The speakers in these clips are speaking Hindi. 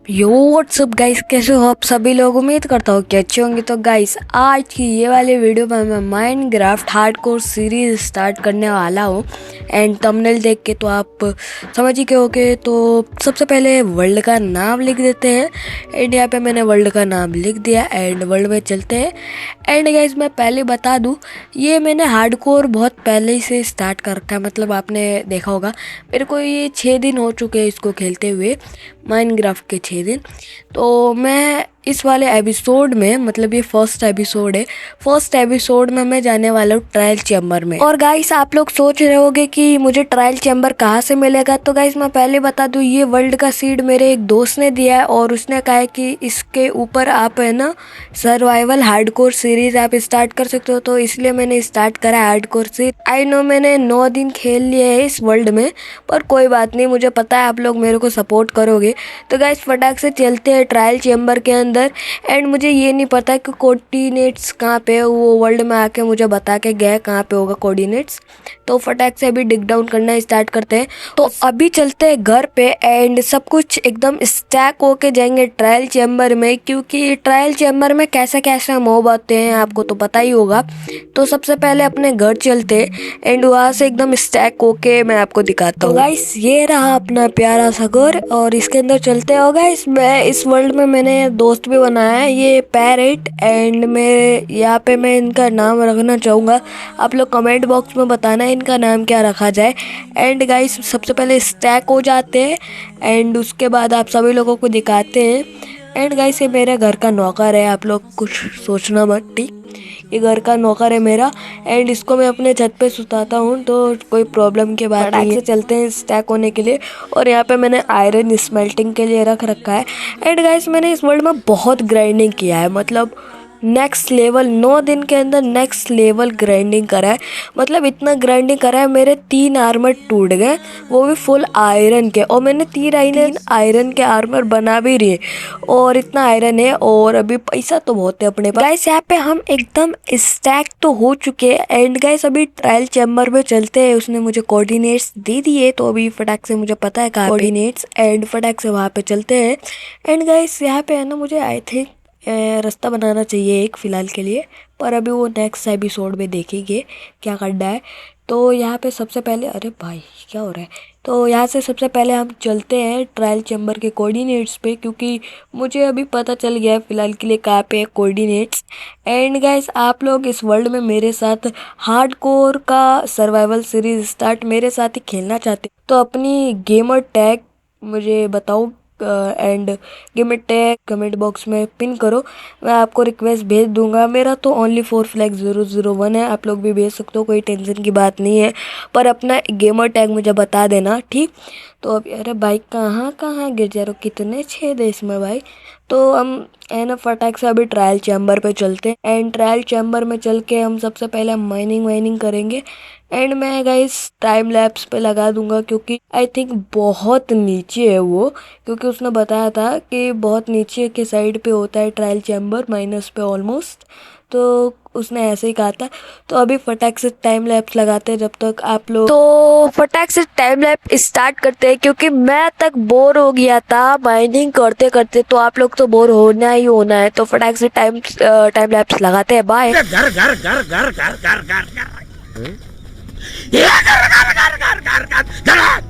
यो व्हाट्सअप गाइस, कैसे हो आप सभी लोग। उम्मीद करता हूँ कि अच्छे होंगे। तो गाइस आज की ये वाले वीडियो में मैं माइनक्राफ्ट हार्डकोर सीरीज स्टार्ट करने वाला हूँ। एंड थंबनेल देख के तो आप समझ ही गए होगे। तो सबसे पहले वर्ल्ड का नाम लिख देते हैं। एंड यहाँ पे मैंने वर्ल्ड का नाम लिख दिया एंड वर्ल्ड में चलते हैं। एंड गाइस मैं पहले बता दूँ, ये मैंने हार्डकोर बहुत पहले ही से स्टार्ट कर रखा है। मतलब आपने देखा होगा, मेरे को ये 6 दिन हो चुके हैं इसको खेलते हुए, माइनक्राफ्ट के 6 दिन। तो मैं इस वाले एपिसोड में, मतलब ये फर्स्ट एपिसोड है, फर्स्ट एपिसोड में मैं जाने वाला हूँ ट्रायल चैम्बर में। और गाइस आप लोग सोच रहे होगे कि मुझे ट्रायल चैम्बर कहाँ से मिलेगा। तो गाइस मैं पहले बता दूँ, ये वर्ल्ड का सीड मेरे एक दोस्त ने दिया है और उसने कहा है कि इसके ऊपर आप है ना सर्वाइवल हार्डकोर सीरीज आप स्टार्ट कर सकते हो। तो इसलिए मैंने स्टार्ट करा है हार्डकोर सीरीज। आई नो मैंने 9 दिन खेल लिए है इस वर्ल्ड में, पर कोई बात नहीं, मुझे पता है आप लोग मेरे को सपोर्ट करोगे। तो गाइस फटाक से चलते हैं ट्रायल चैम्बर के अंदर। एंड मुझे ये नहीं पता कि कोऑर्डिनेट्स कहाँ पे, वो वर्ल्ड में आके मुझे बता के गए कहाँ पे होगा कोऑर्डिनेट्स। तो फटाक से अभी डिग डाउन करना स्टार्ट करते हैं। तो अभी चलते हैं घर पे एंड सब कुछ एकदम स्टैक होके जाएंगे ट्रायल चैम्बर में, क्योंकि ट्रायल चैम्बर में कैसे कैसे मॉब आते हैं आपको तो पता ही होगा। तो सबसे पहले अपने घर चलते एंड वहाँ से एकदम स्टैक होके मैं आपको दिखाता हूँ। गाइस ये रहा अपना प्यारा सा घर और इसके अंदर चलते हो। गाइस मैं इस वर्ल्ड में मैंने दोस्त भी बनाया है, ये पैरेट। एंड मेरे यहाँ पे मैं इनका नाम रखना चाहूँगा, आप लोग कमेंट बॉक्स में बताना इनका नाम क्या रखा जाए। एंड गाइस सबसे पहले स्टैक हो जाते हैं एंड उसके बाद आप सभी लोगों को दिखाते हैं। एंड गाइस ये मेरे घर का नौकर है, आप लोग कुछ सोचना मत, ठीक। ये घर का नौकर है मेरा एंड इसको मैं अपने छत पे सुताता हूँ, तो कोई प्रॉब्लम के बात नहीं है। चलते हैं स्टैक होने के लिए। और यहाँ पे मैंने आयरन स्मेल्टिंग के लिए रख रखा है। एंड गाइस मैंने इस वर्ल्ड में बहुत ग्राइंडिंग किया है, मतलब नेक्स्ट लेवल, 9 दिन के अंदर नेक्स्ट लेवल ग्राइंडिंग करा है। मतलब इतना ग्राइंडिंग करा है, मेरे 3 आर्मर टूट गए, वो भी फुल आयरन के। और मैंने 3 आयरन के आर्मर बना भी रही है और इतना आयरन है। और अभी पैसा तो बहुत है अपने पास। गाइस यहाँ पे हम एकदम स्टैक तो हो चुके हैं। एंड गाइस अभी ट्रायल चैम्बर में चलते हैं, उसने मुझे कोऑर्डिनेट्स दे दिए, तो अभी फटाक से मुझे पता है कहाँ कोऑर्डिनेट्स। एंड फटाक से वहाँ पे चलते हैं। एंड गाइस यहाँ पे है ना, मुझे आई थिंक रास्ता बनाना चाहिए एक फ़िलहाल के लिए, पर अभी वो नेक्स्ट एपिसोड में देखेंगे क्या करना है। तो यहाँ पे सबसे पहले, अरे भाई क्या हो रहा है। तो यहाँ से सबसे पहले हम चलते हैं ट्रायल चैम्बर के कोऑर्डिनेट्स पे, क्योंकि मुझे अभी पता चल गया है फ़िलहाल के लिए कहाँ पे है कोऑर्डिनेट्स। एंड गाइस आप लोग इस वर्ल्ड में मेरे साथ हार्डकोर का सर्वाइवल सीरीज स्टार्ट मेरे साथ ही खेलना चाहते हो तो अपनी गेमर टैग मुझे बताओ and gamer tag comment box में पिन करो, मैं आपको रिक्वेस्ट भेज दूंगा। मेरा तो ओनली 4flag001 है, आप लोग भी भेज सकते हो, कोई टेंशन की बात नहीं है। पर अपना गेमर टैग मुझे बता देना, ठीक। तो अभी अरे भाई कहाँ गिर जा रहे हो, कितने छेद है इसमें भाई। तो हम है ना फटाक से अभी ट्रायल चैम्बर पे चलते हैं। एंड ट्रायल चैम्बर में चल के हम सबसे पहले माइनिंग करेंगे। एंड मैं गाइस टाइम लैप्स पे लगा दूंगा, क्योंकि आई थिंक बहुत नीचे है वो, क्योंकि उसने बताया था कि बहुत नीचे के साइड पे होता है ट्रायल चैम्बर, माइनस पे ऑलमोस्ट। तो उसने ऐसे ही कहा था। तो अभी फटाक से टाइम लैप्स लगाते हैं जब तक आप लोग, तो फटाक से टाइम लैप्स स्टार्ट करते हैं, क्योंकि मैं तक बोर हो गया था माइनिंग करते करते, तो आप लोग तो बोर होना ही होना है। तो फटाक से टाइम लैप्स लगाते हैं। बाय।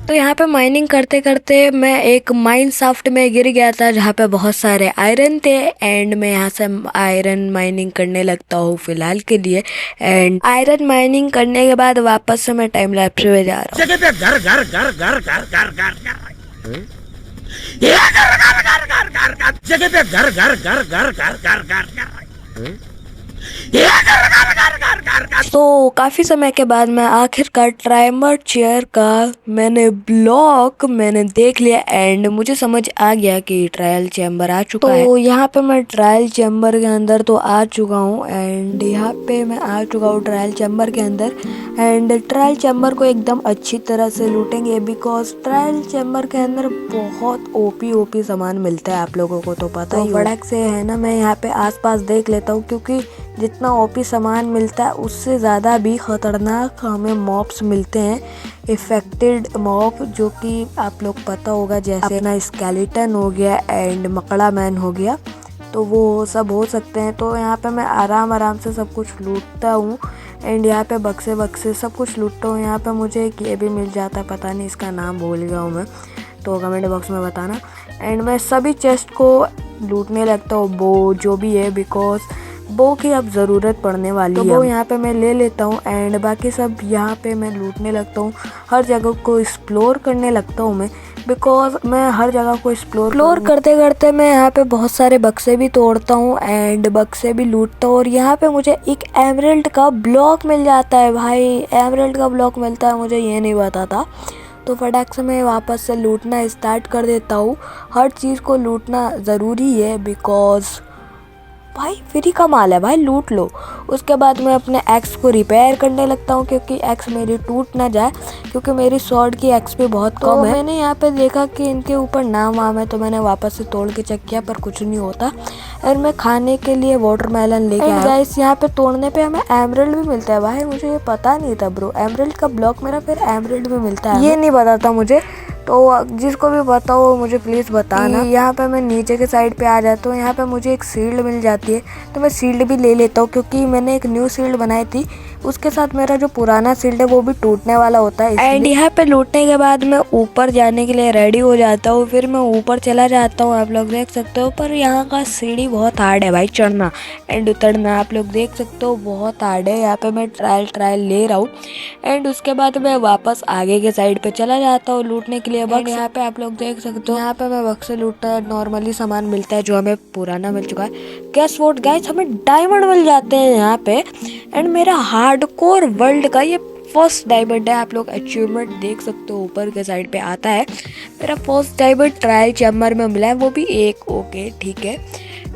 तो यहाँ पे माइनिंग करते करते मैं एक माइन शाफ्ट में गिर गया था, जहाँ पे बहुत सारे आयरन थे। एंड मैं यहाँ से आयरन माइनिंग करने लगता हूँ फिलहाल के लिए। एंड आयरन माइनिंग करने के बाद वापस से मैं टाइम लैप्स में जा रहा हूँ। तो काफ़ी समय के बाद मैं आखिरकार ट्राइमर चेयर का ब्लॉक मैंने देख लिया एंड मुझे समझ आ गया कि ट्रायल चैम्बर आ चुका है। तो यहाँ पे मैं ट्रायल चैम्बर के अंदर तो आ चुका हूँ। एंड यहाँ पे मैं आ चुका हूँ ट्रायल चैम्बर के अंदर। एंड ट्रायल चैम्बर को एकदम अच्छी तरह से लूटेंगे, बिकॉज ट्रायल चैम्बर के अंदर बहुत ओपी सामान मिलता है, आप लोगों को तो पता ही। फटाक से है ना मैं यहाँ पे आसपास देख लेता हूँ, क्योंकि जितना ओपी सामान मिलता है उससे ज़्यादा भी ख़तरनाक हमें मॉब्स मिलते हैं, इफेक्टेड मॉब, जो कि आप लोग पता होगा जैसे अपना स्केलेटन हो गया एंड मकड़ा मैन हो गया, तो वो सब हो सकते हैं। तो यहाँ पे मैं आराम से सब कुछ लूटता हूँ एंड यहाँ पे बक्से सब कुछ लूटता हूँ। यहाँ पे मुझे एक ये भी मिल जाता है, पता नहीं इसका नाम भूल गया हूँ मैं, तो कमेंट बॉक्स में बताना। एंड मैं सभी चेस्ट को लूटने लगता हूँ, बो जो भी है, बिकॉज बो की अब ज़रूरत पड़ने वाली है, तो वो यहाँ पे मैं ले लेता हूँ एंड बाकी सब यहाँ पे मैं लूटने लगता हूँ। हर जगह को एक्सप्लोर करने लगता हूँ मैं, बिकॉज मैं हर जगह को एक्सप्लोर करते करते मैं यहाँ पे बहुत सारे बक्से भी तोड़ता हूँ एंड बक्से भी लूटता हूँ। और यहाँ पे मुझे एक एमरल्ड का ब्लॉक मिल जाता है भाई, एमरल्ड का ब्लॉक मिलता है, मुझे ये नहीं पता था। तो फटाक से मैं वापस से लूटना स्टार्ट कर देता हूँ। हर चीज़ को लूटना ज़रूरी है, बिकॉज भाई फ्री का माल है भाई, लूट लो। उसके बाद मैं अपने एक्स को रिपेयर करने लगता हूँ, क्योंकि एक्स मेरी टूट ना जाए, क्योंकि मेरी स्वॉर्ड की एक्सपी बहुत कम है। मैंने यहाँ पे देखा कि इनके ऊपर नाम है, तो मैंने वापस से तोड़ के चेक किया पर कुछ नहीं होता। और मैं खाने के लिए वाटरमेलन लेके आया। गाइस यहाँ पे तोड़ने पे हमें एमरल्ड भी मिलता है भाई, मुझे ये पता नहीं था ब्रो, एमरल्ड का ब्लॉक मेरा फिर एमरल्ड भी मिलता है, ये नहीं पता था मुझे। तो जिसको भी पता हो मुझे प्लीज़ बताना। यहाँ पे मैं नीचे के साइड पे आ जाता हूँ, यहाँ पे मुझे एक शील्ड मिल जाती है, तो मैं शील्ड भी ले लेता हूँ, क्योंकि मैंने एक न्यू शील्ड बनाई थी, उसके साथ मेरा जो पुराना शील्ड है वो भी टूटने वाला होता है। एंड यहाँ पे लूटने के बाद मैं ऊपर जाने के लिए रेडी हो जाता हूँ, फिर मैं ऊपर चला जाता हूँ, आप लोग देख सकते हो। पर यहाँ का सीढ़ी बहुत हार्ड है भाई, चढ़ना एंड उतरना, आप लोग देख सकते हो बहुत हार्ड है। यहाँ पे मैं ट्रायल ले रहा हूँ एंड उसके बाद मैं वापस आगे के साइड पे चला जाता हूँ लूटने के लिए बक्स। यहाँ पे आप लोग देख सकते हो, यहाँ पे मैं बक्स से लूटता है, नॉर्मली सामान मिलता है जो हमें पुराना मिल चुका है। गेस व्हाट गाइस, हमें डायमंड मिल जाते हैं यहाँ पे एंड मेरा हार्डकोर वर्ल्ड का ये फर्स्ट डायमंड है। आप लोग अचीवमेंट देख सकते हो ऊपर के साइड पे आता है, मेरा फर्स्ट डायमंड ट्रायल चैम्बर में मिला है, वो भी एक। ओके ठीक है।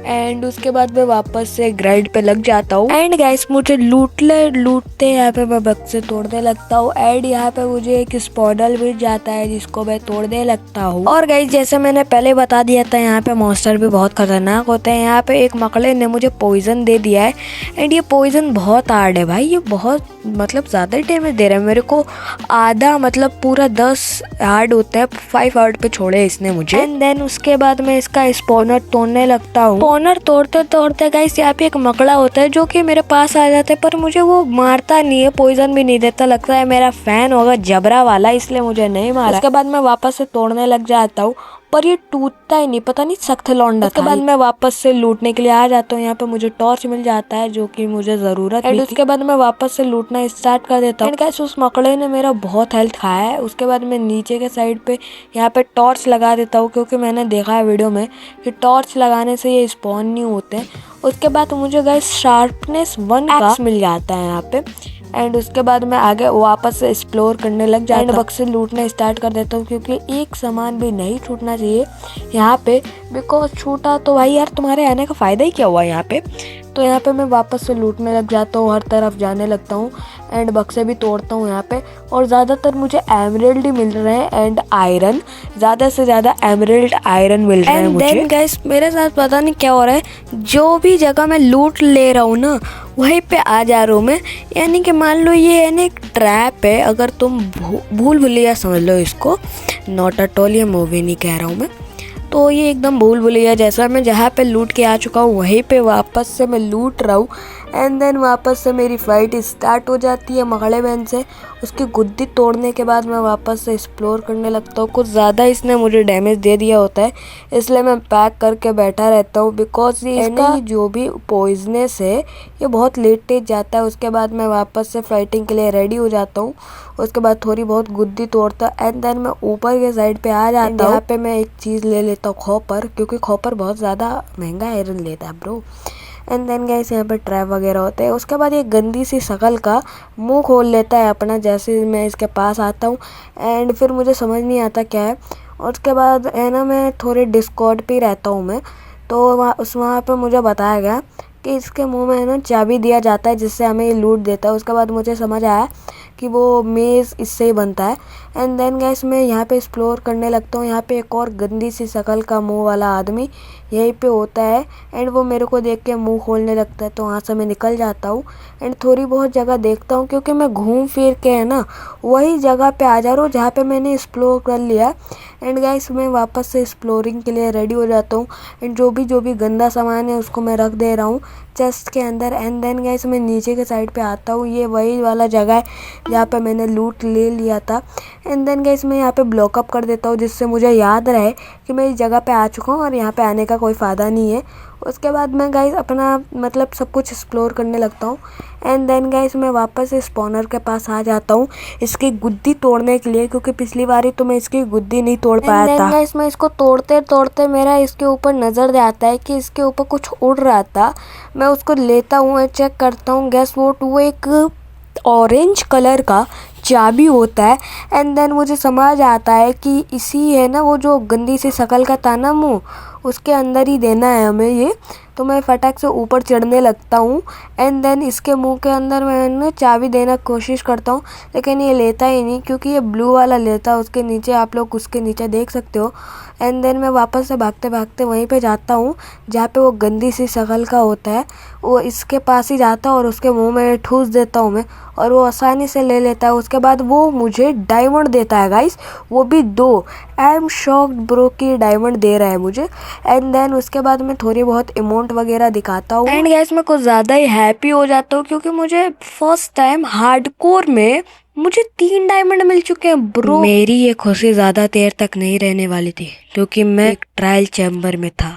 एंड उसके बाद मैं वापस से ग्राइंड पे लग जाता हूँ एंड गाइस मुझे लूटते यहाँ पे मैं बक्से तोड़ने लगता हूँ एंड यहाँ पे मुझे एक स्पॉनर मिल जाता है जिसको मैं तोड़ने लगता हूँ। और गाइस जैसे मैंने पहले बता दिया था, यहाँ पे मॉन्स्टर भी बहुत खतरनाक होते हैं। यहाँ पे एक मकड़े ने मुझे पॉइजन दे दिया है एंड ये पॉइजन बहुत हार्ड है भाई, ये बहुत मतलब ज़्यादा डैमेज दे रहा है मेरे को, आधा मतलब पूरा 10 हार्ड होता है, 5 हार्ड पे छोड़े इसने मुझे। एंड देन उसके बाद मैं इसका स्पॉनर तोड़ने लगता हूँ। स्पॉनर तोड़ते गाइस यहाँ पे एक मकड़ा होता है जो कि मेरे पास आ जाता है, पर मुझे वो मारता नहीं है, पॉइजन भी नहीं देता, लगता है मेरा फैन होगा जबरा वाला, इसलिए मुझे नहीं मारा। उसके बाद मैं वापस से तोड़ने लग जाता हूँ, पर ये टूटता ही नहीं, पता नहीं सख्त लौंडा था। उसके बाद मैं वापस से लूटने के लिए आ जाता हूँ, यहाँ पे मुझे टॉर्च मिल जाता है जो कि मुझे ज़रूरत है। उसके बाद मैं वापस से लूटना स्टार्ट कर देता हूँ। गाइस उस मकड़े ने मेरा बहुत हेल्थ खाया है। उसके बाद मैं नीचे के साइड पे यहाँ पे टॉर्च लगा देता हूँ, क्योंकि मैंने देखा है वीडियो में कि टॉर्च लगाने से ये स्पॉन नहीं होते। उसके बाद मुझे गाइस शार्पनेस 1 का मिल जाता है यहाँ पे एंड उसके बाद मैं आगे वापस से एक्सप्लोर करने लग जाता हूँ, बक्से लूटने स्टार्ट कर देता हूँ, क्योंकि एक सामान भी नहीं छूटना चाहिए यहाँ पे, बिकॉज छूटा तो भाई यार तुम्हारे आने का फ़ायदा ही क्या हुआ यहाँ पे। तो यहाँ पे मैं वापस से लूटने लग जाता हूँ, हर तरफ जाने लगता हूँ एंड बक्से भी तोड़ता हूँ यहाँ पे। और ज़्यादातर मुझे एमरल्ड ही मिल रहे हैं एंड आयरन, ज़्यादा से ज़्यादा एमरल्ड आयरन मिल रहे हैं मुझे। एंड देन गाइस मेरे साथ पता नहीं क्या हो रहा है, जो भी जगह मैं लूट ले रहा हूँ ना वहीं पे आ जा रहा हूँ मैं, यानी कि मान लो ये यानी एक ट्रैप है, अगर तुम भूल भुलैया समझ लो इसको, नॉट एट ऑल, ये मूवी नहीं कह रहा हूँ मैं, तो ये एकदम भूल भुलैया जैसा। मैं जहाँ पे लूट के आ चुका हूँ वहीं पे वापस से मैं लूट रहा हूँ एंड देन वापस से मेरी फाइट स्टार्ट हो जाती है मकड़े मैन से। उसकी गुद्दी तोड़ने के बाद मैं वापस से एक्सप्लोर करने लगता हूँ। कुछ ज़्यादा इसने मुझे डैमेज दे दिया होता है, इसलिए मैं पैक करके बैठा रहता हूँ, बिकॉज ये इसका जो भी पॉइजनस है ये बहुत लेट तेज जाता है। उसके बाद मैं वापस से फाइटिंग के लिए रेडी हो जाता हूँ। उसके बाद थोड़ी बहुत गुद्दी तोड़ता एंड देन मैं ऊपर के साइड पे आ जाता हूँ। यहाँ पे मैं एक चीज़ ले लेता हूँ, कॉपर, क्योंकि कॉपर बहुत ज़्यादा महंगा आयरन लेता है ब्रो। एंड देन गाइस यहाँ पे ट्रैप वगैरह होते हैं। उसके बाद ये गंदी सी शकल का मुंह खोल लेता है अपना, जैसे मैं इसके पास आता हूँ एंड फिर मुझे समझ नहीं आता क्या है। और उसके बाद है ना मैं थोड़े डिस्कॉर्ड पे रहता हूँ मैं, तो वहाँ पे मुझे बताया गया कि इसके मुंह में है ना चाबी दिया जाता है जिससे हमें ये लूट देता है। उसके बाद मुझे समझ आया कि वो मेज़ इससे ही बनता है। एंड देन गाइस मैं यहाँ पे एक्सप्लोर करने लगता हूँ। यहाँ पे एक और गंदी सी शक्ल का मुंह वाला आदमी यहीं पे होता है एंड वो मेरे को देख के मुंह खोलने लगता है, तो वहाँ से मैं निकल जाता हूँ एंड थोड़ी बहुत जगह देखता हूँ क्योंकि मैं घूम फिर के है ना वही जगह पे आ जा रहा हूँ जहाँ पे मैंने एक्सप्लोर कर लिया। एंड गाइस मैं वापस से एक्सप्लोरिंग के लिए रेडी हो जाता हूँ एंड जो भी गंदा सामान है उसको मैं रख दे रहा हूँ चेस्ट के अंदर। एंड देन गाइस मैं नीचे के साइड पे आता हूँ। ये वही वाला जगह है जहाँ पे मैंने लूट ले लिया था। एंड देन गाइस मैं यहाँ पे ब्लॉकअप कर देता हूँ जिससे मुझे याद रहे कि मैं इस जगह पे आ चुका हूँ और यहाँ पे आने का कोई फ़ायदा नहीं है। उसके बाद मैं गाइस अपना मतलब सब कुछ एक्सप्लोर करने लगता हूँ। एंड देन गाइस मैं वापस स्पॉनर के पास आ जाता हूँ इसकी गुद्दी तोड़ने के लिए, क्योंकि पिछली बारी तो मैं इसकी गुद्दी नहीं तोड़ पाया था। देन गाइस मैं इसको तोड़ते तोड़ते मेरा इसके ऊपर नज़र आता है कि इसके ऊपर कुछ उड़ रहा था। मैं उसको लेता हूँ और चेक करता हूँ। गैस वो एक ऑरेंज कलर का चाबी होता है। एंड देन मुझे समझ आता है कि इसी है ना वो जो गंदी सी शक्ल का था ना मुँह, उसके अंदर ही देना है हमें ये। तो मैं फटाक से ऊपर चढ़ने लगता हूँ एंड देन इसके मुंह के अंदर मैं चाबी देना कोशिश करता हूँ, लेकिन ये लेता ही नहीं क्योंकि ये ब्लू वाला लेता है। उसके नीचे आप लोग उसके नीचे देख सकते हो। एंड देन मैं वापस से भागते भागते वहीं पे जाता हूँ जहाँ पे वो गंदी सी शक्ल का होता है। वो इसके पास ही जाता हूँ और उसके मुंह में ठूस देता हूँ मैं, और वो आसानी से ले लेता है। उसके बाद वो मुझे डायमंड देता है गाइस, वो भी 2। आई एम शॉक्ड ब्रो कि डायमंड दे रहा है मुझे। एंड देन उसके बाद मैं थोड़ी बहुत अमाउंट वगैरह दिखाता हूँ एंड गाइस मैं कुछ ज़्यादा ही हैप्पी हो जाता हूँ क्योंकि मुझे फर्स्ट टाइम हार्डकोर में मुझे 3 डायमंड मिल चुके हैं ब्रो। मेरी ये खुशी ज़्यादा देर तक नहीं रहने वाली थी क्योंकि मैं एक ट्रायल चैम्बर में था।